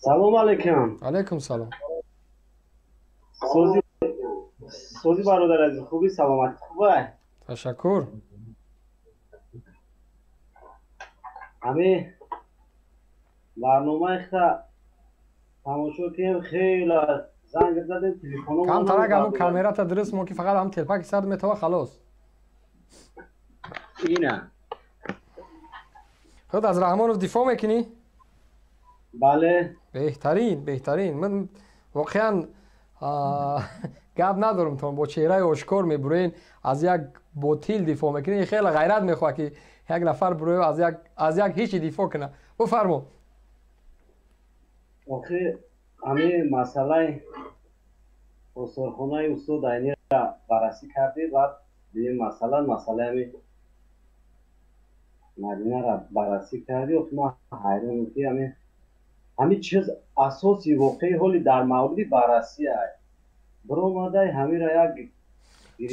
سلام علیکم. علیکم سلام. سوزی سوزی برادر عزیز، خوبی؟ سلامت خوبه؟ تشکر. همه برنامه اختا تماشا کردیم، خیلی زنگ زدیم، تلفنمون کم ترک همون کامرا تا درست ما که فقط هم تلپک سرد میتوه خلاص. اینه. خود از رحمانوف دفاع میکنی؟ بله. بهترین. من واقعا گپ ندارم تو با چهره آشکار میبرین از یک بوتیل دفاع میکنی. خیلی غیرت میخواد که یک نفر بروی از یک هیچی دفاع کنه. بفرمو. آخه همه مسئله استخوان‌های استاد عینی را بررسی کردیم و دیدیم مسئله همین مدینه را بررسی کردیم. ما حیرانیم که همین چیز اساسی واقعی حالی در مورد بررسی است. برآمده همین را یک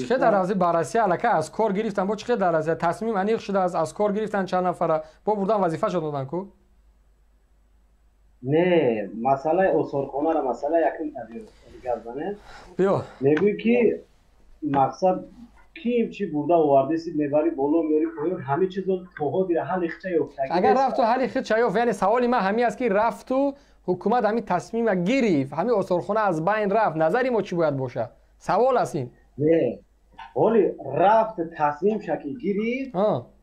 چه در از بررسی علاقه از کار گرفتن با چه در از تصمیم انیق شده از کار گرفتن چند نفره با بردن وظیفه شد دادن کو؟ نه مسئله اصولخانه را مسئله یکم تغییر زنه بیا میگوی که مقصد کیم چی بوده آورده سید میبری بالا میاری پایین همه چیز رو توها دیره حل اخچه یافتگی. اگر رفت و حل اخچه یافت یعنی سوالی من همین است که رفت و حکومت همین تصمیم گرفت همین اصولخانه از بین رفت نظری ما چی باید باشه؟ سوال است این. نه ولی رفت تصمیم شکل گرفت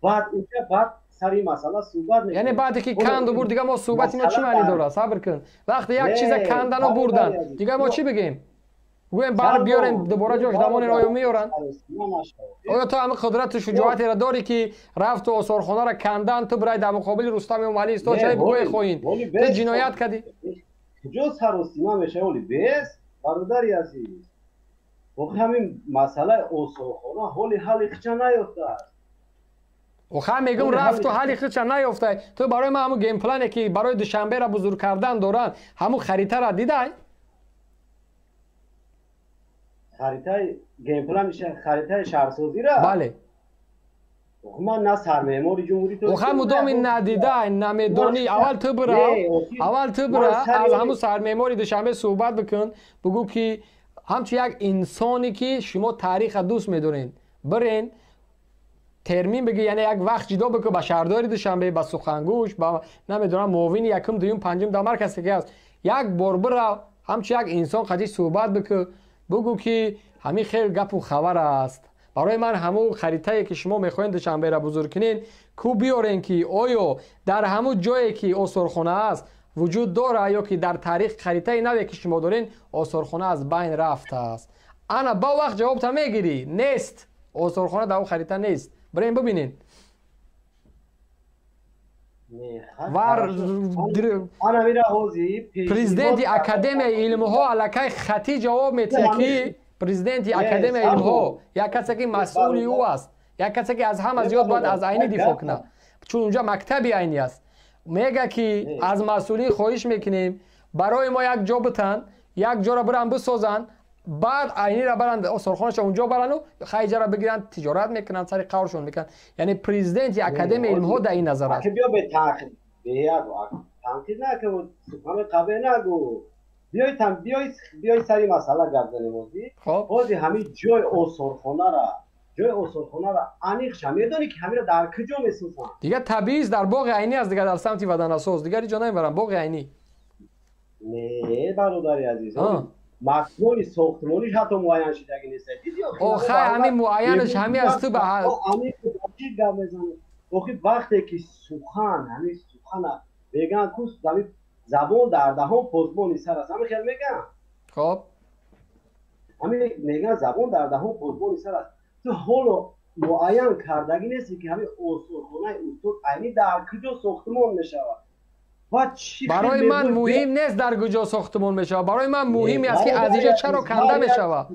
بعد اینجا بعد سری مسئله صحبت میکنه. یعنی بعدی که کند و برد دیگه ما صحبتی ما چی معنی داره؟ صبر کن. وقتی یک چیز کندن و بردن دیگه ما چی بگیم؟ بگویم بر بیارن دوباره جاش دمان این آیا میارن؟ آیا تو همه قدرت و شجاعتی را داری که رفت و اصولخانه را کندن تو برای در مقابل رستم امالی استا چای بگوی خوین تو جنایت کردی؟ کجا سراسیمه میشه ولی بس برادری عزیز وقتی همین مسئله اصولخانه حالی حل اخچه نیفته است. خب میگم رفت و حل اخچه نیفته تو برای ما همون گیم پلانی که برای دوشنبه را بزرگ کردن دارن همون خریطه را دیده؟ خریطه گیم پلان خریطه شهرسازی را؟ بله. من نه سرمعمار جمهوری تو خب مدام این ندیده نمیدونی اول تو برا از همون سرمعماری دوشنبه صحبت بکن بگو که همچون یک انسانی که شما تاریخ دوست میدونین برین ترمیم بگی یعنی یک وقت جدا بکن با شهرداری دوشنبه با سخنگوش با نمیدونم معاون یکم دوم پنجم دمر کسی که هست یک بار برا همچون یک انسان قضیه صحبت بکن بگو که همین خیلی گپ و خبر است برای من همون خریطه‌ای که شما میخواین دوشنبه را بزرگ کنین کو بیارین که آیا در همون جایی که اصولخانه است وجود داره یا که در تاریخ خریطه نوی که شما دارین اصولخانه از بین رفته است. انا با وقت جواب تا میگیری نیست اصولخانه در اون خریطه نیست برین ببینین پرزیدنت اکادمی علم ها علاقه خطی جواب میده که پرزیدنت اکادمی علم ها یک کسی که مسئول او است یک کسی که از همه زیاد باید از عینی دفاع کنه چون اونجا مکتبی عینی است میگه که از مسئولین خواهش میکنیم برای ما یک جا بتن یک جا را برن بسازن بعد عینی را برن اصولخانه‌اش اونجا برن و خیجه را بگیرن تجارت میکنن سر قارشون میکنن یعنی پرزیدنت اکادمی علم ها در این نظر است. بیا به تنقید نکن سخن قبه نگو بیای سری مسئله گردن موزی بازی همین جای اصولخانه را انیق میدونی که همین را در کجا میسازن دیگه تبعیض در باغ عینی از دیگه در سمت وطن اساس دیگری جا نمیبرن باغ عینی نه برادری عزیز مقصود ساختمانیش حتی معین شدگی نیست آخه همین معینش همین از تو به همین وقتی که سخن بگن که زبان در دهم پزبانی سر است همین خیلی میگن خب همین میگن زبان در دهم پزبانی سر است تو حالا معین کردگی نیست که همین اصولخانه استاد عینی در کجا ساختمان میشود برای من مهم نیست در کجا ساختمان میشود برای من مهمی است که از اینجا چرا کنده میشود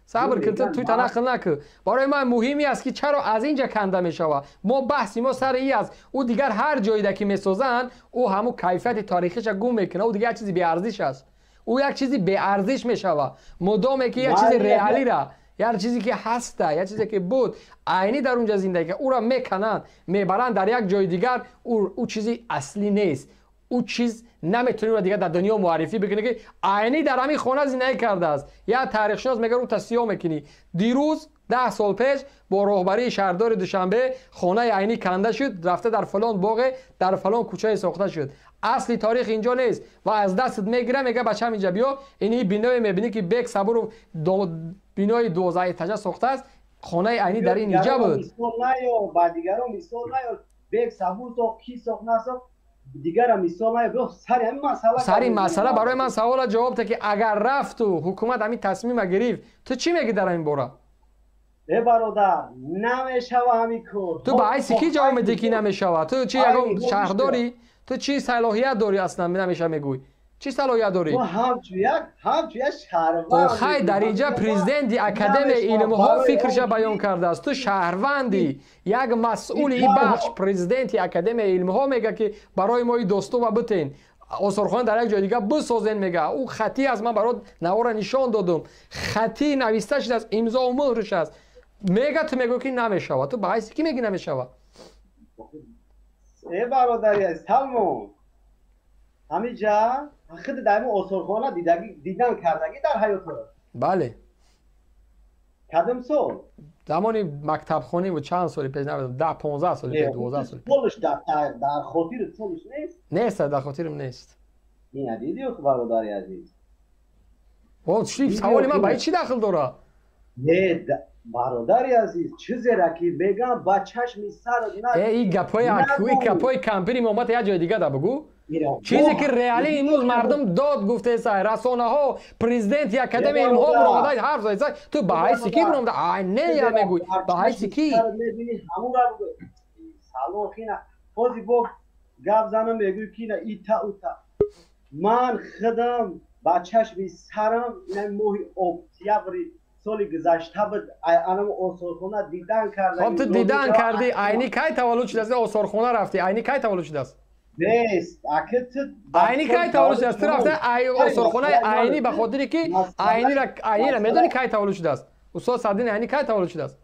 صبر کن توی تنقل نکن برای من مهمی است که چرا از اینجا کنده میشود ما بحثی ما سر ای است او دیگر هر جایی که میسازن او همون کیفیت تاریخیش گم میکنه او دیگر چیزی بی ارزش است او یک چیزی بی ارزش میشود مدام که یک چیزی ریالی را یک چیزی که هسته یک چیزی که بود عینی در اونجا زندگی او را میکنن میبرن در یک جای دیگر او چیزی اصلی نیست او چیز نمیتونی رو دیگه در دنیا معرفی بکنی که عینی در همین خانه زندگی کرده است. یا تاریخ شناس میگه رو تصحیح میکنی دیروز 10 سال پیش با رهبری شهردار دوشنبه خانه عینی کنده شد، رفته در فلان باغ در فلان کوچه ساخته شد. اصلی تاریخ اینجا نیست و از دستت میگیره میگه بچه‌م اینجا بیا، اینی بینای میبینی که بیگ صبر و بینای 12 اتاجه ساخته است. خانه عینی در این اینجا بود. با دیگران مثال نیار بیگ صبر تو کی ساخت نساخت دیگر مثال نیار سر این مسئله برای من سوال جواب ده که اگر رفت و حکومت همین تصمیم گرفت تو چی میگی در این باره؟ ای برادر نمیشوه همین کار. تو به حیث کی جواب میدی که نمیشوه؟ تو چی یکم شهرداری؟ تو چی صلاحیت داری اصلا نمیشه میگوی؟ چی صلاحیت داری؟ تو همچو یک شهروند. آخه در اینجا پرزیدنت اکادمی علم ها فکرش بیان کرده است. تو شهروندی یک مسئول این بخش پرزیدنت اکادمی علم ها میگه که برای ما دوستو و بتین آثارخانه در یک جای دیگه بسازین. میگه او خطی از من برات نوار نشان دادم، خطی نوشته شده است، امضا و مهرش است. میگه تو میگو که نمیشوه. تو به حیث کی میگی نمیشوه؟ ای برادری سلمان همینجا خود در این آثارخانه دیدن کردگی در حیات؟ بله. کدام سال؟ زمانی مکتب خونی و چند سالی پیش نمیدونم 10 15 سالی پیش 12 سالی پیش. سالش در خاطر سالش نیست؟ نیست در خاطرم نیست. این دیدیو که برادری عزیز. او چی سوالی من باید چی داخل داره؟ نه برادری عزیز چیزی را که بگم با چشم سر نه این گپای کمپینی محمد یه جای دیگه دا بگو. چیزی که ریالی امروز مردم داد گفته سای رسانه ها پرزیدنت اکادمی علم ها مراقبت حرف زد. تو به حیث کی برام نه یا میگوی به حیث کی؟ همون را بگو سالو خینا خودی با گپ زنم میگوی کی نه ایتا اوتا من خودم با چشم سرم این موهی اکتبری سالی گذشته بود الان آثارخانه دیدن کردم. خب تو دیدن کردی عینی کی تولد شده است؟ آثارخانه رفتی عینی کی تولد شده است؟ نیست اکید عینی کی تولد شده است؟ تو رفته آثارخانه عینی به خاطر که عینی را میدونی کی تولد شده است؟ استاد صدین عینی کی تولد شده است؟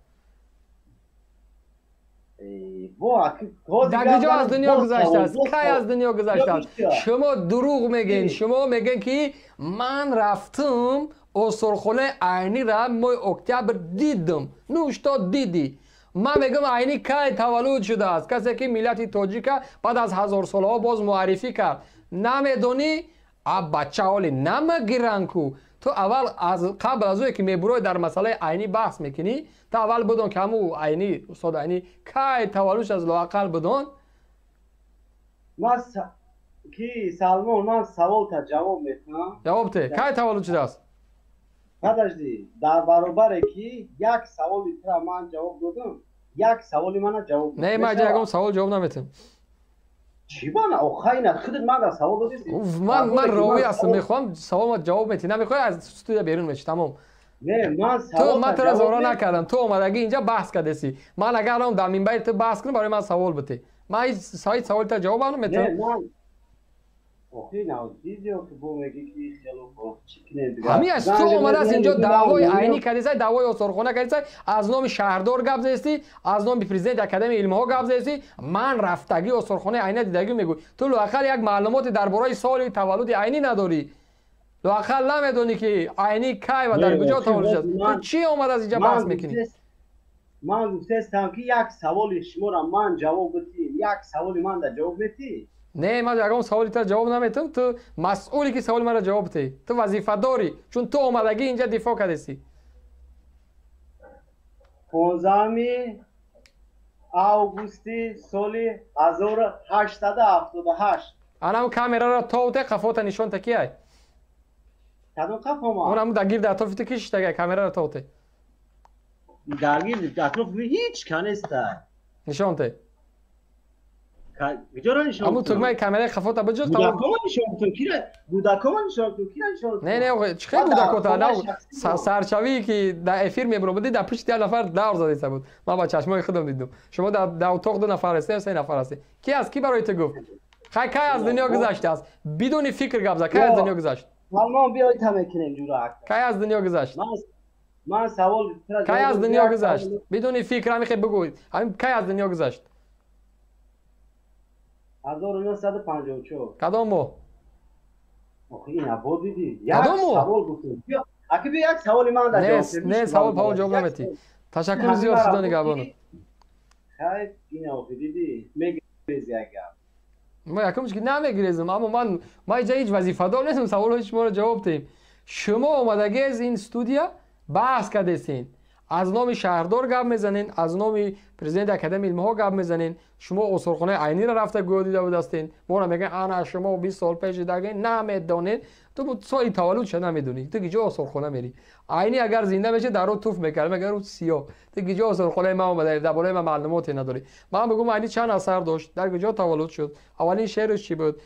در کجا از دنیا گذشته است؟ کی از دنیا گذشته است؟ شما دروغ میگین. شما میگین که من رفتم آثارخانه عینی را ماه اکتبر دیدم. نوشتا دیدی. من میگم عینی کی تولد شده است؟ کسی که ملت تاجیک بعد از 1000 سالها باز معرفی کرد. نمیدونی؟ بچه حالی نمیگیرن کو. تو اول از قبل از اوی که میبروی در مسئله عینی بحث میکنی تا اول بدون که همو عینی استاد عینی کی تولدش از لااقل بدون. کی سلمان من سوال تا جواب میکنم. جواب ته کی تولد شده است؟ подожди در برابر کی یک سوالی ترا من جواب دادم یک سوالی من جواب نه من یکم سوال جواب نمیتونم. چی من آخه خودت من در سوال دادی؟ من راوی هستم میخوام سوال ما جواب میتی نمیخوای از استودیو بیرون میشی تمام. نه من سوال تو من تو زورا نکردم. تو اومدگی اینجا بحث کردی. من اگر الان در منبر تو بحث کنم برای من سوال بده. من سوال تا جواب نمیتونم. نه اوکی نه دیدیو که بو میگی که خیلی خوب چیکنه همین از تو اومده از اینجا دعوای عینی کردی دعوای آثارخانه کردی از نام شهردار گپ زدی از نام پرزیدنت اکادمی علم ها گپ زدی. من رفتگی آثارخانه عینی دیدگی میگوی تو لااقل یک معلومات درباره سال تولد عینی نداری. لااقل نمیدونی که عینی کی و در کجا تولد شد. تو چی اومده از اینجا بحث میکنی؟ من گفتم که یک سوال شما را من جواب بدی یک سوال من در جواب بدی. نه من یکم سوالی تا جواب نمیتونم. تو مسئولی که سوال مرا جواب تی تو وظیفه داری چون تو اومدگی اینجا دفاع کردی. 15 آگوست سال 1878 انا کامera را توته قفوت نشون تکیه کدوم قفو ما اونم در گیر اطراف تو کش تا کامera را توته درگیر اطراف هیچ کنست نشون ته کجا را نشون همون تگمه کامera قفوت بجو تا بودکو نشون تو کی بودکو نشون تو کی نشون نه چه بودکو تا نه سرچوی که در افیر میبرو بودی در پشت نفر دور زده بود. من با چشمای خودم دیدم. شما در اتاق 2 نفر هستید 3 نفر هستید. کی از کی برای تو گفت کی از دنیا گذشته است بدون فکر گپ کی از دنیا گذشت؟ سلمان بیاید تا میکنیم جورا کی از دنیا گذشت؟ من سوال کی از دنیا گذشت بدون فکر میخوای بگوید همین کی از دنیا گذشت؟ 1954 کدام ماه این عبا دیدی یک کدامو؟ سوال بکن بیا اگه بیا یک سوال من در نه جواب نه سوال پاول جواب نمیتی تشکر زیاد شده نگهبانو خیر این آخی دیدی میگریز یک گپ ما یکمش که نمیگریزم اما من اینجا هیچ وظیفه دار نیستم سوال شما رو جواب دهیم شما اومدگی از این استودیا بحث کردین از نام شهردار گپ میزنین از نام پرزیدنت اکادمی علم ها گپ میزنین شما اصولخانه عینی را رفته گو دیده بودستین ما را میگن انا شما 20 سال پیش دیگه نمیدونین تو سال تولد چه نمیدونی تو گیجا اصولخانه میری عینی اگر زنده بشه در رو توف میکرد مگر رو سیاه تو گیجا اصولخانه ما اومده در بالای ما معلوماتی نداری من بگم عینی چند اثر داشت در گیجا تولد شد اولین شعرش چی بود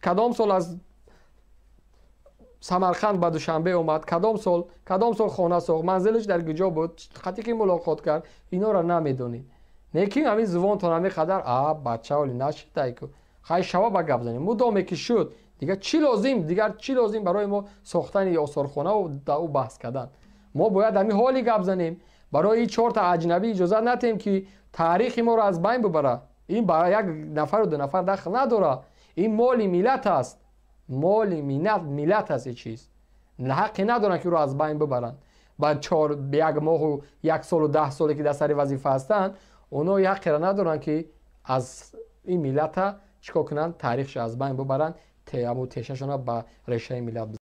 کدام سال از سمرقند به دوشنبه اومد کدام سال خانه ساخت منزلش در گجا بود خطی که ملاقات کرد اینا را نمیدونید نیکی همین زبان تو نمیخدر بچه ولی نشد ایکو خیلی شوا با گپ زنیم مدامی که شد دیگه چی لازم برای ما ساختن آثارخانه و او بحث کردن ما باید همین حالی گپ زنیم برای این 4 تا اجنبی اجازه ندیم که تاریخ ما را از بین ببره این برای یک نفر و 2 نفر دخل نداره این مال ملت است مال ملت هست این چیز حقی ندارن که رو از بین ببرن بعد به یک ماه و 1 سال و 10 سالی که در سر وظیفه هستن اونا حقی را ندارن که از این ملت چیکار کنن تاریخش از بین ببرن تیششون به ریشه ملت